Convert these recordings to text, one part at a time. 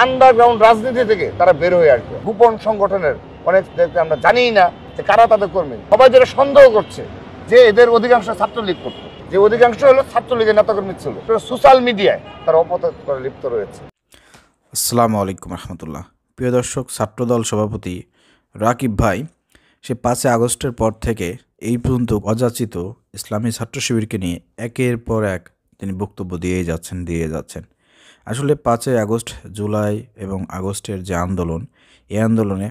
Underground রাজনীতি থেকে তারা বের হয়ে আসবে। গোপন সংগঠনের অনেক আমরা জানি না যে কারা তাদের কর্মী। সবাই যেটা সন্দেহ করছে যে এদের অধিকাংশ ছাত্রলীগ করতো, যে অধিকাংশ হলো ছাত্রলীগের নেতাকর্মী ছিল, সোশ্যাল মিডিয়ায় তারা অপতথ্য করে লিপ্ত রয়েছে। আসসালামু আলাইকুম রহমতুল্লাহ। প্রিয় দর্শক, ছাত্রদল সভাপতি রাকিব ভাই সে 5 আগস্টের পর থেকে এই পর্যন্ত অযাচিত ইসলামী ছাত্র শিবিরকে নিয়ে একের পর এক তিনি বক্তব্য দিয়ে যাচ্ছেন। আসলে 5 আগস্ট, জুলাই এবং আগস্টের যে আন্দোলন, এই আন্দোলনে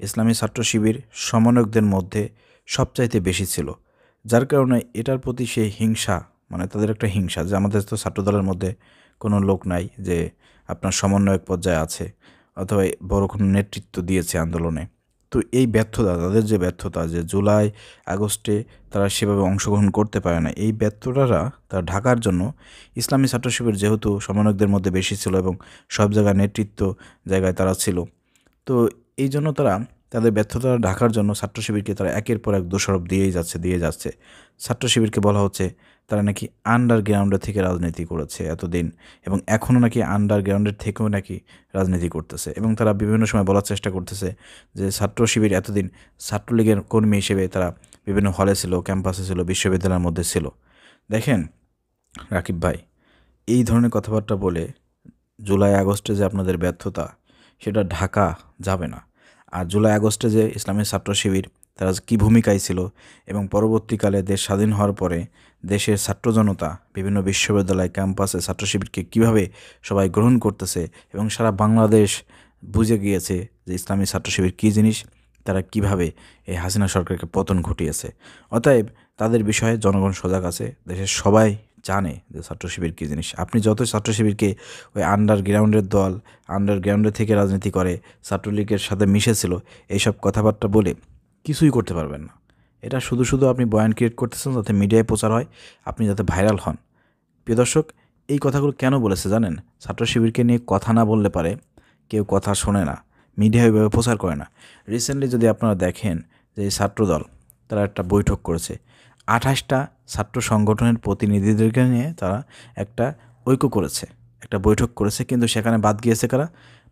ইসলামী ছাত্র শিবির সমন্বয়কদের মধ্যে সবচাইতে বেশি ছিল, যার কারণে এটার প্রতি সেই হিংসা, মানে তাদের একটা হিংসা যে আমাদের তো ছাত্রদলের মধ্যে কোনো লোক নাই যে আপনার সমন্বয়ক পর্যায়ে আছে অথবা বড় কোনো নেতৃত্ব দিয়েছে আন্দোলনে। তো এই ব্যর্থতা, তাদের যে ব্যর্থতা, যে জুলাই আগস্টে তারা সেভাবে অংশগ্রহণ করতে পারে না, এই ব্যর্থতাটা তারা ঢাকার জন্য ইসলামী ছাত্র শিবির যেহেতু সমন্বয়কদের মধ্যে বেশি ছিল এবং সব জায়গায় নেতৃত্ব জায়গায় তারা ছিল, তো এই জন্য তারা তাদের ব্যর্থতা ঢাকার জন্য ছাত্র শিবিরকে তারা একের পর এক দোষারোপ দিয়ে যাচ্ছে। ছাত্র শিবিরকে বলা হচ্ছে তারা নাকি আন্ডারগ্রাউন্ডের থেকে রাজনীতি করেছে এতদিন, এবং এখনও নাকি আন্ডারগ্রাউন্ডের থেকেও নাকি রাজনীতি করতেছে, এবং তারা বিভিন্ন সময় বলার চেষ্টা করতেছে যে ছাত্র শিবির এতদিন ছাত্রলীগের কর্মী হিসেবে তারা বিভিন্ন হলে ছিল, ক্যাম্পাসে ছিল, বিশ্ববিদ্যালয়ের মধ্যে ছিল। দেখেন রাকিব ভাই, এই ধরনের কথাবার্তা বলে জুলাই আগস্টে যে আপনাদের ব্যর্থতা, সেটা ঢাকা যাবে না। আর জুলাই আগস্টে যে ইসলামী ছাত্র শিবির তারা কী ভূমিকায় ছিল এবং পরবর্তীকালে দেশ স্বাধীন হওয়ার পরে দেশের ছাত্র জনতা বিভিন্ন বিশ্ববিদ্যালয় ক্যাম্পাসে ছাত্র শিবিরকে কীভাবে সবাই গ্রহণ করতেছে এবং সারা বাংলাদেশ বুঝে গিয়েছে যে ইসলামী ছাত্র শিবির কী জিনিস, তারা কিভাবে এই হাসিনা সরকারকে পতন ঘটিয়েছে। অতএব তাদের বিষয়ে জনগণ সজাগ আছে, দেশের সবাই জানে যে ছাত্র শিবির কী জিনিস। আপনি যত ছাত্র শিবিরকে ওই আন্ডারগ্রাউন্ডের দল, আন্ডারগ্রাউন্ডের থেকে রাজনীতি করে, ছাত্রলীগের সাথে মিশেছিল, এইসব কথাবার্তা বলে কিছুই করতে পারবেন না। এটা শুধু আপনি বয়ান ক্রিয়েট করতেছেন যাতে মিডিয়ায় প্রচার হয়, আপনি যাতে ভাইরাল হন। প্রিয় দর্শক, এই কথাগুলো কেন বলেছে জানেন? ছাত্র শিবিরকে নিয়ে কথা না বললে পারে কেউ কথা শোনে না, মিডিয়া ওইভাবে প্রচার করে না। রিসেন্টলি যদি আপনারা দেখেন যে এই ছাত্রদল তারা একটা বৈঠক করেছে, 28টা ছাত্র সংগঠনের প্রতিনিধিদেরকে নিয়ে তারা একটা একটা বৈঠক করেছে, কিন্তু সেখানে বাদ গিয়েছে কারা?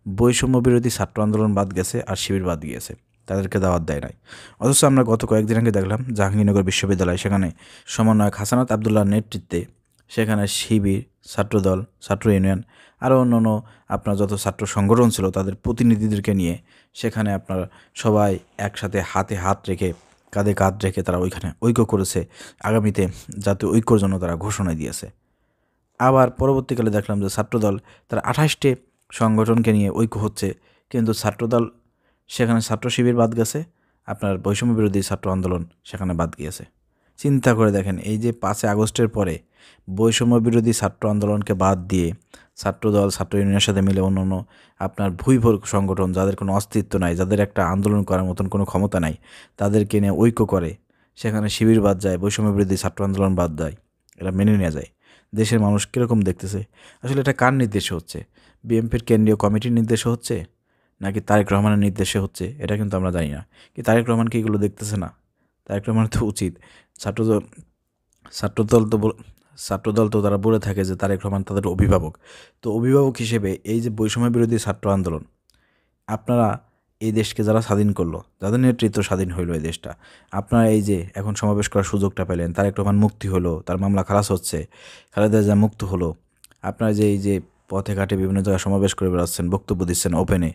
বৈষম্য বিরোধী ছাত্র আন্দোলন বাদ গেছে আর শিবির বাদ গিয়েছে, তাদেরকে দাওয়াত দেয় নাই। অথচ আমরা গত কয়েকদিন আগে দেখলাম জাহাঙ্গীরনগর বিশ্ববিদ্যালয়, সেখানে সমন্বয়ক হাসানাত আবদুল্লাহর নেতৃত্বে সেখানে শিবির, ছাত্রদল, ছাত্র ইউনিয়ন আরও অন্যান্য আপনার যত ছাত্র সংগঠন ছিল তাদের প্রতিনিধিদেরকে নিয়ে সেখানে আপনার সবাই একসাথে হাতে হাত রেখে, কাঁধে কাঁধ রেখে তারা ওইখানে ঐক্য করেছে। আগামীতে জাতীয় ঐক্যর জন্য তারা ঘোষণা দিয়েছে। আবার পরবর্তীকালে দেখলাম যে ছাত্রদল তারা 28টি সংগঠনকে নিয়ে ঐক্য হচ্ছে, কিন্তু ছাত্রদল সেখানে ছাত্র শিবির বাদ গেছে, আপনার বৈষম্য বিরোধী ছাত্র আন্দোলন সেখানে বাদ গিয়েছে। চিন্তা করে দেখেন, এই যে 5 আগস্টের পরে বৈষম্য বিরোধী ছাত্র আন্দোলনকে বাদ দিয়ে ছাত্রদল, ছাত্র ইউনিয়নের সাথে মিলে অন্যান্য আপনার ভুইভোর সংগঠন, যাদের কোনো অস্তিত্ব নাই, যাদের একটা আন্দোলন করার মতন কোনো ক্ষমতা নাই, তাদেরকে নিয়ে ঐক্য করে সেখানে শিবির বাদ যায়, বৈষম্য বিরোধী ছাত্র আন্দোলন বাদ যায়, এটা মেনে নেওয়া যায়? দেশের মানুষ কীরকম দেখতেছে? আসলে এটা কার নির্দেশে হচ্ছে? বিএনপির কেন্দ্রীয় কমিটির নির্দেশে হচ্ছে নাকি তারেক রহমানের নির্দেশে হচ্ছে? এটা কিন্তু আমরা জানি না। কি তারেক রহমান কি এগুলো দেখতেছে না? তারেক রহমান তো উচিত, ছাত্রদল ছাত্রদল তো ছাত্রদল তো তারা বলে থাকে যে তারেক রহমান তাদের অভিভাবক। তো অভিভাবক হিসেবে এই যে বৈষম্য বিরোধী ছাত্র আন্দোলন, আপনারা এই দেশকে যারা স্বাধীন করলো, যাদের নেতৃত্ব স্বাধীন হইলো এই দেশটা, আপনারা এই যে এখন সমাবেশ করার সুযোগটা পেলেন, তারেক রহমান মুক্তি হলো, তার মামলা খালাস হচ্ছে, খালেদা জিয়া মুক্ত হলো, আপনারা যে এই যে পথে ঘাটে বিভিন্ন জায়গায় সমাবেশ করে বেড়াচ্ছেন, বক্তব্য দিচ্ছেন ওপেনে,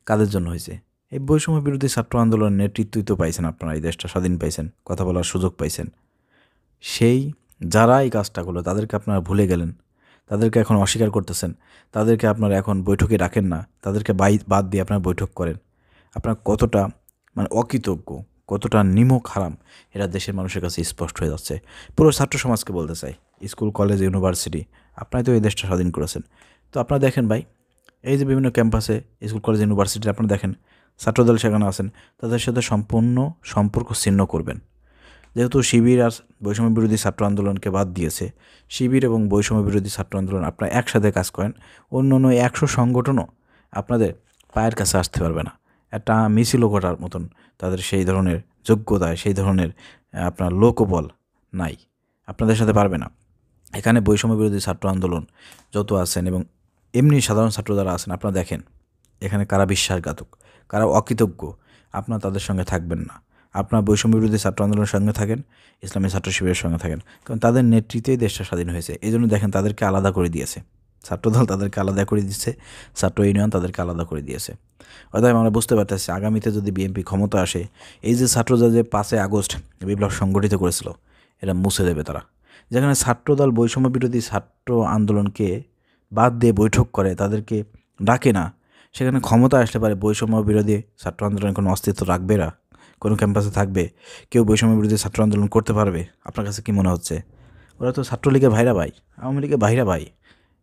কাদের জন্য হয়েছে? এই বৈষম্য বিরোধী ছাত্র আন্দোলনের নেতৃত্বই তো পাইছেন আপনারা, এই দেশটা স্বাধীন পাইছেন, কথা বলার সুযোগ পাইছেন। সেই যারা এই কাজটা করলো তাদেরকে আপনারা ভুলে গেলেন, তাদেরকে এখন অস্বীকার করতেছেন, তাদেরকে আপনারা এখন বৈঠকে রাখেন না, তাদেরকে বাদ দিয়ে আপনারা বৈঠক করেন। আপনার কতটা অকৃতজ্ঞ, কতটা নিমক হারাম, এটা দেশের মানুষের কাছে স্পষ্ট হয়ে যাচ্ছে। পুরো ছাত্র সমাজকে বলতে চাই, স্কুল, কলেজ, ইউনিভার্সিটি, আপনারাই তো এই দেশটা স্বাধীন করেছেন। তো আপনারা দেখেন ভাই, এই যে বিভিন্ন ক্যাম্পাসে, স্কুল, কলেজ, ইউনিভার্সিটি আপনারা দেখেন ছাত্রদল সেখানে আছেন, তাদের সাথে সম্পূর্ণ সম্পর্ক ছিন্ন করবেন। যেহেতু শিবির আর বৈষম্য বিরোধী ছাত্র আন্দোলনকে বাদ দিয়েছে, শিবির এবং বৈষম্য বিরোধী ছাত্র আন্দোলন আপনারা একসাথে কাজ করেন, অন্য 100 সংগঠনও আপনাদের পায়ের কাছে আসতে পারবে না। একটা মিছিল করার মতন তাদের সেই ধরনের যোগ্যতা, সেই ধরনের আপনার লোকবল নাই, আপনাদের সাথে পারবে না। এখানে বৈষম্য বিরোধী ছাত্র আন্দোলন যত আছেন এবং এমনি সাধারণ ছাত্র যারা আছেন আপনারা দেখেন এখানে কারা বিশ্বাসঘাতক, কারা অকৃতজ্ঞ, আপনারা তাদের সঙ্গে থাকবেন না। আপনার বৈষম্য বিরোধী ছাত্র আন্দোলনের সঙ্গে থাকেন, ইসলামী ছাত্র শিবিরের সঙ্গে থাকেন, কারণ তাদের নেতৃত্বেই দেশটা স্বাধীন হয়েছে। এই জন্য দেখেন তাদেরকে আলাদা করে দিয়েছে, ছাত্রদল তাদেরকে আলাদা করে দিচ্ছে, ছাত্র ইউনিয়ন তাদেরকে আলাদা করে দিয়েছে। অতএব আমরা বুঝতে পারতেছি আগামীতে যদি বিএনপি ক্ষমতা আসে, এই যে ছাত্ররা যে 5 আগস্ট বিপ্লব সংগঠিত করেছিল এটা মুছে দেবে তারা। যেখানে ছাত্রদল বৈষম্য বিরোধী ছাত্র আন্দোলনকে বাদ দিয়ে বৈঠক করে, তাদেরকে ডাকে না, সেখানে ক্ষমতা আসলে পারে বৈষম্য বিরোধী ছাত্র আন্দোলনের কোনো অস্তিত্ব রাখবে না, কোনো ক্যাম্পাসে থাকবে, কেউ বৈষম্য বিরোধী ছাত্র আন্দোলন করতে পারবে? আপনার কাছে কি মনে হচ্ছে? ওরা তো ছাত্রলীগের ভাইরা ভাই, আওয়ামী লীগের ভাইরা ভাই,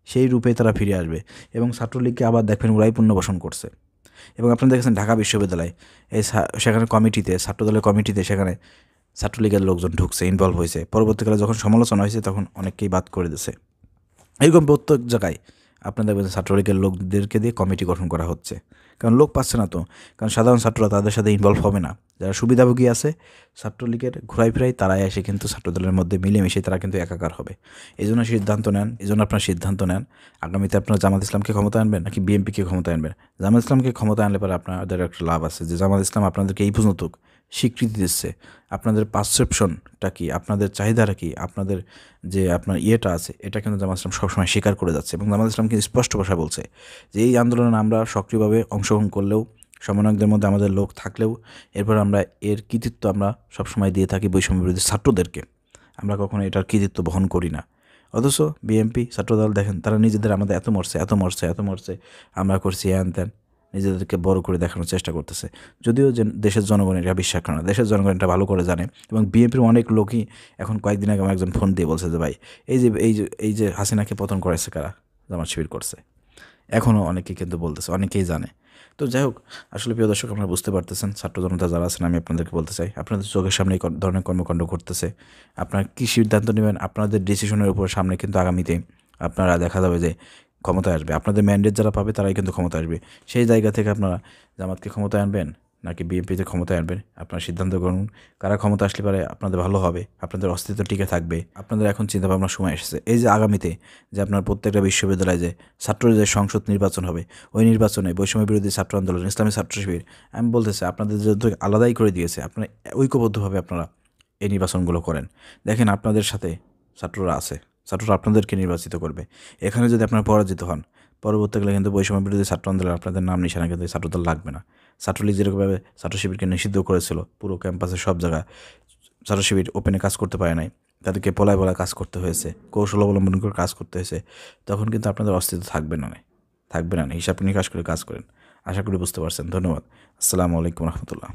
সেই রূপে তারা ফিরে আসবে এবং ছাত্রলীগকে আবার দেখবেন ওরাই পুনর্বাসন করছে। এবং আপনারা দেখেছেন ঢাকা বিশ্ববিদ্যালয় সেখানে কমিটিতে, ছাত্রদলের কমিটিতে সেখানে ছাত্রলীগের লোকজন ঢুকছে, ইনভলভ হয়েছে। পরবর্তীকালে যখন সমালোচনা হয়েছে তখন অনেককেই বাদ করে দিয়েছে। এরকম প্রত্যেক জায়গায় আপনার দেখবেন ছাত্রলীগের লোকদেরকে দিয়ে কমিটি গঠন করা হচ্ছে, কারণ লোক পাচ্ছে না তো, কারণ সাধারণ ছাত্ররা তাদের সাথে ইনভলভ হবে না। যারা সুবিধাভোগী আছে ছাত্রলীগের ঘুরাই ফিরাই, তারাই এসে কিন্তু ছাত্রদলের মধ্যে মিলেমিশে তারা কিন্তু একাকার হবে। এই জন্য আপনার সিদ্ধান্ত নেন আগামীতে আপনারা জামাত ইসলামকে ক্ষমতা আনবেন নাকি বিএনপিকে ক্ষমতা আনবেন। জামাত ইসলামকে ক্ষমতা আনলে পরে আপনাদের একটা লাভ আছে যে জামাত ইসলাম আপনাদেরকে এই পর্যন্ত স্বীকৃতি দিচ্ছে, আপনাদের পারসেপশনটা কি, আপনাদের চাহিদাটা কি, আপনাদের যে আপনার ইয়েটা আছে, এটা কিন্তু জামাত ইসলাম সবসময় স্বীকার করে যাচ্ছে। এবং জামাত ইসলাম কিন্তু স্পষ্ট ভাষায় বলছে যে এই আন্দোলনে আমরা সক্রিয়ভাবে অংশগ্রহণ করলেও, সমন্বয়কদের মধ্যে আমাদের লোক থাকলেও, এরপর আমরা এর কৃতিত্ব আমরা সবসময় দিয়ে থাকি বৈষম্য বিরোধী ছাত্রদেরকে, আমরা কখনো এটার কৃতিত্ব বহন করি না। অথচ বিএনপি ছাত্রদল দেখেন তারা নিজেদের আমাদের এত মরছে, আমরা করছি হ্যান ত্যান, নিজেদেরকে বড় করে দেখানোর চেষ্টা করতেছে। যদিও যে দেশের জনগণ এটা বিশ্বাস করে না, দেশের জনগণ এটা ভালো করে জানে। এবং বিএনপির অনেক লোকই এখন কয়েকদিন আগে আমার একজন ফোন দিয়ে বলছে যে ভাই এই যে হাসিনাকে পতন করেছে কারা, জামাত শিবির করছে। এখনও অনেকেই কিন্তু বলতেছে, অনেকেই জানে। তো যাই হোক, আসলে প্রিয় দর্শক আপনারা বুঝতে পারতেছেন ছাত্র জনতা যারা আছেন, আমি আপনাদেরকে বলতে চাই আপনাদের চোখের সামনে এই ধরনের কর্মকাণ্ড ঘটতেছে, আপনারা কী সিদ্ধান্ত নেবেন আপনাদের ডিসিশনের উপর সামনে কিন্তু আগামীতে আপনারা দেখা যাবে যে ক্ষমতায় আসবে, আপনাদের ম্যান্ডেট যারা পাবে তারাই কিন্তু ক্ষমতায় আসবে। সেই জায়গা থেকে আপনারা জামাতকে ক্ষমতায় আনবেন নাকি বিএনপিতে ক্ষমতায় আনবেন, আপনারা সিদ্ধান্ত করুন। কারা ক্ষমতা আসলে পারে আপনাদের ভালো হবে, আপনাদের অস্তিত্ব টিকে থাকবে, আপনাদের এখন চিন্তাভাবনার সময় এসেছে। এই যে আগামীতে যে আপনার প্রত্যেকটা বিশ্ববিদ্যালয়ে যে ছাত্রদের সংসদ নির্বাচন হবে, ওই নির্বাচনে বৈষম্য বিরোধী ছাত্র আন্দোলন, ইসলামী ছাত্র শিবির, আমি বলতেছি আপনাদের যেহেতু আলাদাই করে দিয়েছে, আপনারা ঐক্যবদ্ধভাবে আপনারা এই নির্বাচনগুলো করেন। দেখেন আপনাদের সাথে ছাত্ররা আছে, ছাত্ররা আপনাদেরকে নির্বাচিত করবে। এখানে যদি আপনারা পরাজিত হন, পরবর্তীকালে কিন্তু বৈষম্য বিরোধী ছাত্র আন্দোলন আপনাদের নাম নিশানা কিন্তু ছাত্রদল লাগবে না। ছাত্রলীগ যেরকমভাবে ছাত্র শিবিরকে নিষিদ্ধ করেছিল, পুরো ক্যাম্পাসে সব জায়গায় ছাত্র শিবির ওপেনে কাজ করতে পারে নাই, তাদেরকে পলায় কাজ করতে হয়েছে, কৌশল অবলম্বন করে কাজ করতে হয়েছে, তখন কিন্তু আপনাদের অস্তিত্ব থাকবে না, হিসাব নিকাশ করে কাজ করেন। আশা করি বুঝতে পারছেন। ধন্যবাদ। আসসালামু আলাইকুম রহমতুল্লাহ।